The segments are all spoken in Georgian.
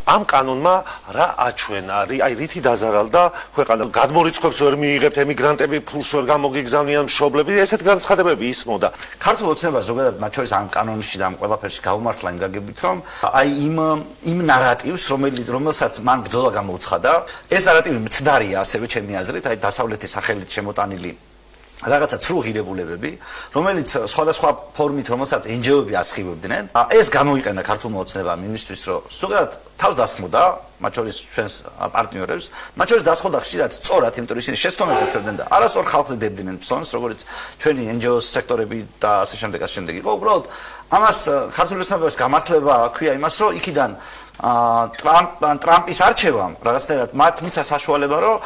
ამ კანონმა რა აჩვენა, აი რითი დაზარალდა ქვეყანა, გადმორიცხვებს ვერ მიიღებთ ემიგრანტები, ფულს ვერ გამოგიგზავნიან მშობლები, ესეთ განცხადებები ისმოდა. ქართულ ოცნებას ზოგადად მათ შორის ამ კანონში და ამ ყველაფერში გაუმართლა იმ გაგებით, რომ აი იმ ნარატივს, რომელსაც მან ბრძოლა გამოუცხადა, ეს ნარატივი მცდარია ასევე ჩემი აზრით, აი დასავლეთის სახელით შემოტანილი რაღაცა ცრუ ღირებულებები, რომელიც სხვადასხვა ფორმით, რომელსაც NGO-ები ასხივებდნენ, ეს გამოიყენა ქართულმა ოცნებამ იმისთვის, რომ ზოგადად თავს დასხმოდა, მათ შორის ჩვენს პარტნიორებს, მათ შორის დასხმოდა ხშირად სწორად, იმიტომ რომ ისინი შეცდომებს უშვებდნენ და არასწორ ხალხზე დებდნენ ფსონს, როგორც ჩვენი NGO-ს სექტორები და ასე შემდეგ იყო. უბრალოდ ამას ქართული ოცნებების გამართლება ჰქვია იმას, რომ იქიდან ტრამპის არჩევამ რაღაცნაირად მათ მისცა საშუალება, რომ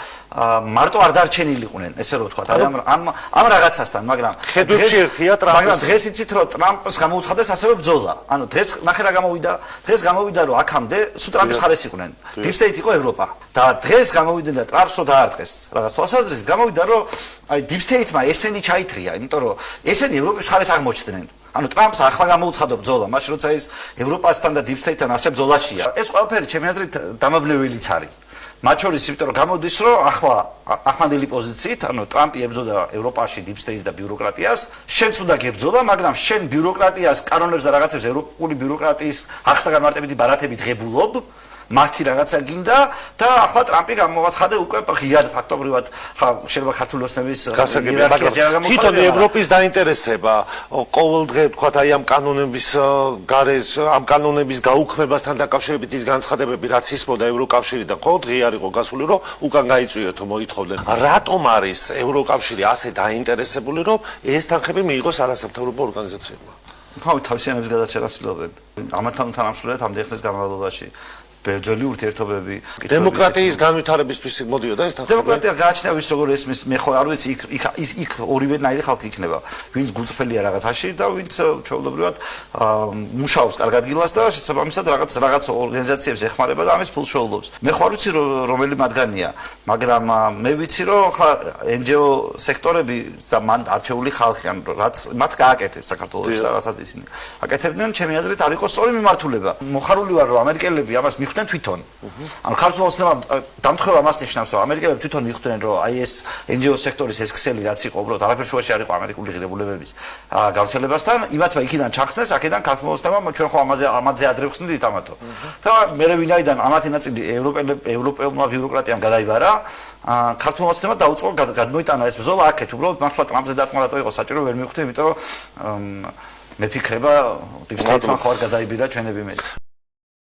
მარტო არ დარჩენილიყვნენ, ესე რომ ვთქვათ, ამ რაღაცასთან, მაგრამ ხედვებში ერთია ტრამპის. მაგრამ დღეს იცით, რომ ტრამპს გამოუცხადეს ასევე ბრძოლა. ანუ დღეს ნახე რა გამოვიდა, დღეს გამოვიდა, რომ აქამდე სულ ტრამპის ხარეს იყვნენ. Deep State იყო ევროპა. და დღეს გამოვიდნენ და ტრამპს რო დაარტყეს. რაღაც თვალსაზრისით გამოვიდა, რომ აი Deep State-მა ესენი ჩაითრია, იმიტომ რომ ესენი ევროპის ხარეს აღმოჩნდნენ. ანუ ტრამპს ახლა გამოუცხადა ბრძოლა, მაშინ როცა ის ევროპასთან და Deep State-თან ასე ბრძოლაშია. ეს ყველაფერი ჩემი აზრით დამაბნეველიც არის. მათ შორის, იმიტომ რომ გამოდის, რომ ახლანდელი პოზიციით, ანუ ტრამპი ებრძოდა ევროპაში Deep State-ს და ბიუროკრატიას, შენც უნდა გებრძოდა, მაგრამ შენ ბიუროკრატიას, კანონებს და რაღაცებს ევროპული ბიუროკრატიის ახსნა გამარტებითი ბარათებით ღებულობ, მათი რაღაცა გინდა და ახლა ტრამპი გამოაცხადა უკვე ღიად ფაქტობრივად შეიძლება ქართული ოცნების თვითონ ევროპის დაინტერესება ყოველდღე თქვათ აი ამ კანონების გარეს ამ კანონების გაუქმებასთან დაკავშირებით ის განცხადებები რაც ისმოდა ევროკავშირიდან ყოველდღე არ იყო გასული რომ უკან გაიწვიეთო მოითხოვდნენ რატომ არის ევროკავშირი ასე დაინტერესებული რომ ეს თანხები მიიღოს არასამთავრობო ორგანიზაციებმა თავისიანების გადაჭერას ცდილობენ ამათთან თანამშრომლობენ ამდენი ხნის განმავლობაში ბერძოლი ურთიერთობები დემოკრატიის განვითარებისთვის მოდიოდა ეს თანხები დემოკრატია გააჩნია ვის როგორ ესმის მე ხო არ ვიცი იქ ორივენაირი ხალხი იქნება ვინც გულწრფელია რაღაცაში და ვინც ჩვეულებრივად მუშაობს კარგ ადგილას და შესაბამისად რაღაც ორგანიზაციებს ეხმარება და ამის ფულს შეულობს მე ხო არ ვიცი რომელი მათგანია მაგრამ მე ვიცი რომ ხა NGO სექტორები და მან არჩეული ხალხი ან რაც მათ გააკეთეს საქართველოში რაღაცას ისინი აკეთებდნენ ჩემი აზრით არ იყო სწორი მიმართულება მოხარული ვარ რომ ამერიკელები ამას მიხვდნენ თვითონ. ანუ ქართულ ოცნებამ დამთხევა მას ნიშნავს, რომ ამერიკელები თვითონ მიხვდნენ, რომ აი ეს NGO სექტორის ეს ქსელი რაც იყო, უბრალოდ არაფერ შუაში არ იყო ამერიკული ღირებულებების გავრცელებასთან, იმათმა იქიდან ჩახსნეს, აქედან ქართულ ოცნებამ ჩვენ ხო ამაზე ადრე ვხსნით ამათო. და მე ვინაიდან ამათი ნაწილი ევროპელმა ბიუროკრატიამ გადაიბარა, ქართულ ოცნებამ დაუწყო გადმოიტანა ეს ბრძოლა აქეთ, უბრალოდ მართლა ტრამპზე დათმო რატო იყო საჭირო ვერ მივხვდი, იმიტომ რომ მე ფიქრება Deep State-მა ხო არ გადაიბირა ჩვენები მე